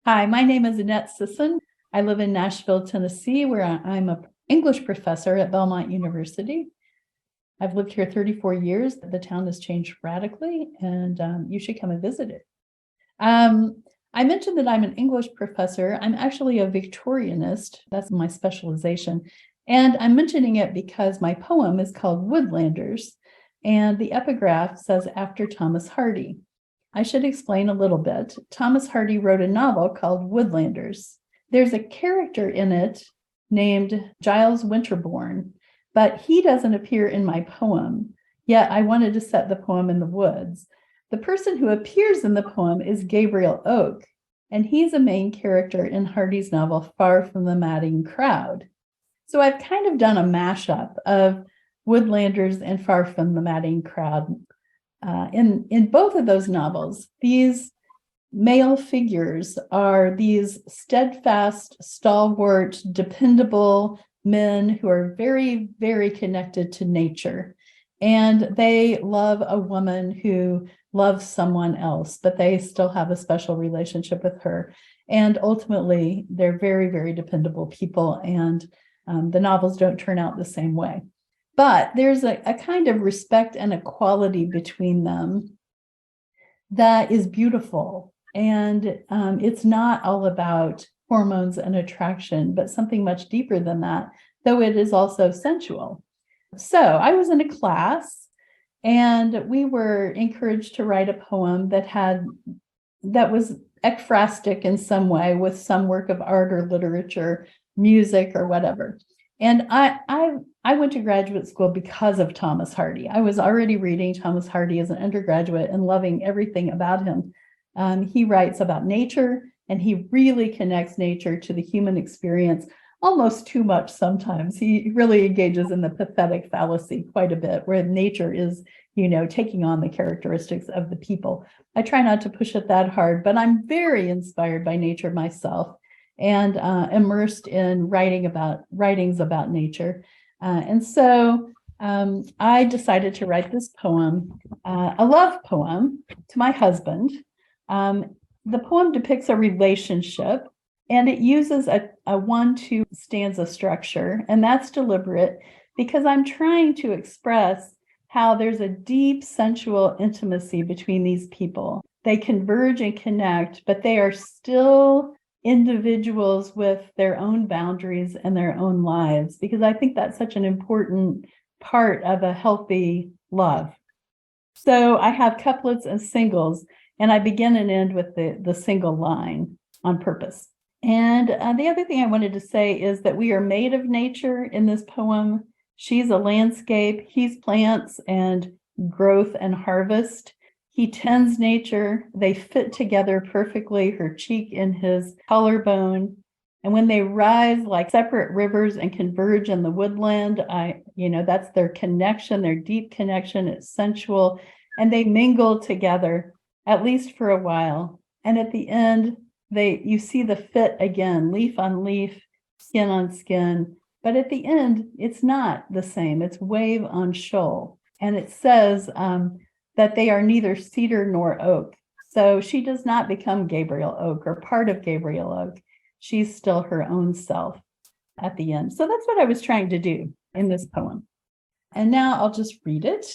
Hi, my name is Annette Sisson. I live in Nashville, Tennessee, where I'm an English professor at Belmont University. I've lived here 34 years. The town has changed radically, and you should come and visit it. I mentioned that I'm an English professor. I'm actually a Victorianist. That's my specialization. And I'm mentioning it because my poem is called Woodlanders, and the epigraph says after Thomas Hardy. I should explain a little bit. Thomas Hardy wrote a novel called Woodlanders. There's a character in it named Giles Winterbourne, but he doesn't appear in my poem, yet I wanted to set the poem in the woods. The person who appears in the poem is Gabriel Oak, and he's a main character in Hardy's novel Far from the Madding Crowd. So I've kind of done a mashup of Woodlanders and Far from the Madding Crowd. In both of those novels, these male figures are these steadfast, stalwart, dependable men who are very, very connected to nature. And they love a woman who loves someone else, but they still have a special relationship with her. And ultimately, they're very, very dependable people, and the novels don't turn out the same way. But there's a kind of respect and equality between them that is beautiful. And it's not all about hormones and attraction, but something much deeper than that, though it is also sensual. So I was in a class, and we were encouraged to write a poem that was ekphrastic in some way, with some work of art or literature, music or whatever. And I went to graduate school because of Thomas Hardy. I was already reading Thomas Hardy as an undergraduate and loving everything about him. He writes about nature, and he really connects nature to the human experience, almost too much sometimes. He really engages in the pathetic fallacy quite a bit, where nature is, taking on the characteristics of the people. I try not to push it that hard, but I'm very inspired by nature myself, and immersed in writings about nature. And so I decided to write this poem, a love poem to my husband. The poem depicts a relationship, and it uses a 1-2 stanza structure, and that's deliberate because I'm trying to express how there's a deep sensual intimacy between these people. They converge and connect, but they are still individuals with their own boundaries and their own lives, because I think that's such an important part of a healthy love. So I have couplets and singles, and I begin and end with the single line on purpose. And the other thing I wanted to say is that we are made of nature in this poem. She's a landscape, he's plants and growth and harvest. He tends nature. They fit together perfectly, her cheek in his collarbone. And when they rise like separate rivers and converge in the woodland, that's their connection, their deep connection. It's sensual. And they mingle together, at least for a while. And at the end, you see the fit again, leaf on leaf, skin on skin. But at the end, it's not the same. It's wave on shoal. And it says, that they are neither cedar nor oak. So she does not become Gabriel Oak or part of Gabriel Oak. She's still her own self at the end. So that's what I was trying to do in this poem. And now I'll just read it.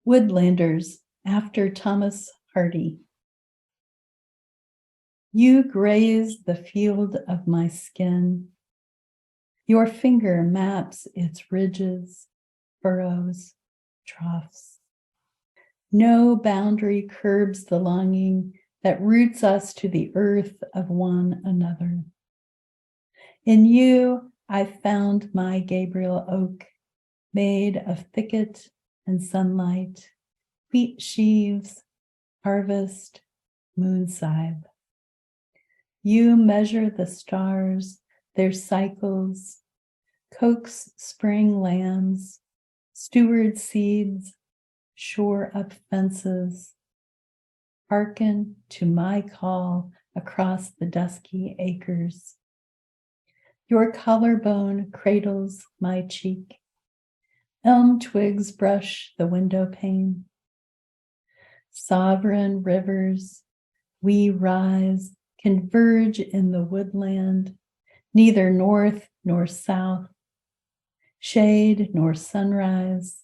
Woodlanders, after Thomas Hardy. You graze the field of my skin. Your finger maps its ridges, furrows, troughs. No boundary curbs the longing that roots us to the earth of one another. In you, I found my Gabriel Oak, made of thicket and sunlight, wheat sheaves, harvest, moon scythe. You measure the stars, their cycles, coax spring lambs, steward seeds, shore up fences, hearken to my call across the dusky acres. Your collarbone cradles my cheek. Elm twigs brush the window pane. Sovereign rivers, We rise, converge in the woodland, neither north nor south, shade nor sunrise,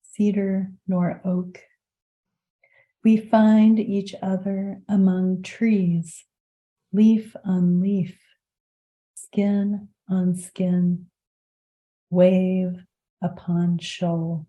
cedar nor oak. We find each other among trees, leaf on leaf, skin on skin, wave upon shoal.